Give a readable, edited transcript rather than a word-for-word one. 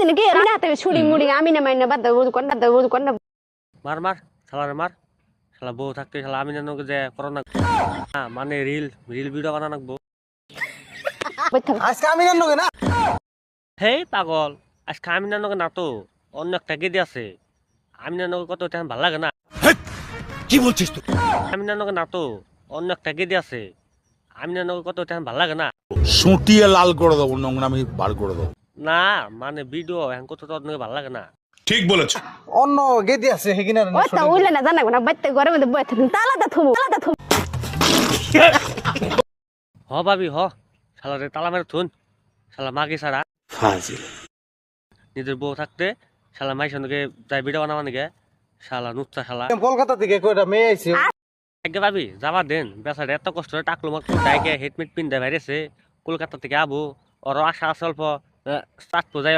নাকি রাতে ছুরি মুড়ি আমি না মাইনা বাদ দাও কোন মার মার শালারে মার শালা বউ থাকতে শালা আমি জানো যে করোনা মানে রিল ভিডিও বানানো নাকবো আজকে আমি জানো না হেই পাগল আজকে আমি জানো না তো অন্য একটা গেদি আছে আমি জানো কত তেমন ভালো লাগে না কি বলছিস তুই? আমি জানো না তো অন্য একটা গেদি আছে আমি জানো কত তেমন ভালো লাগে না সুটিয়ে লাল করে দেবো, নোংরামি বার করে দেবো। না মানে ভিডিও এখন কত তো অন্য ভালো লাগে না ঠিক বলেছ। অন্য গেদি আছে হেকিনা ও তা উইলে না জানা না বাইতে ঘরে মধ্যে বই থাকুন তালাটা থুমু হ ভাবি হ শালারে তালা মেরে থুন শালা মাগি ছাড়া নিজের বউ থাকতে শালা মাই সঙ্গে যাই ভিডিও বানাবা নাকি শালা নুচ্চা শালা কলকাতা থেকে কয়টা মেয়ে আইছে আগে ভাবি যাবা দেন বেচারে এত কষ্ট করে টাকলো মাকলো ডাইকে হেডমেট পিন দেয় বাইরেছে কলকাতা থেকে আবু ওর আশা আছে অল্প চাটপো যাই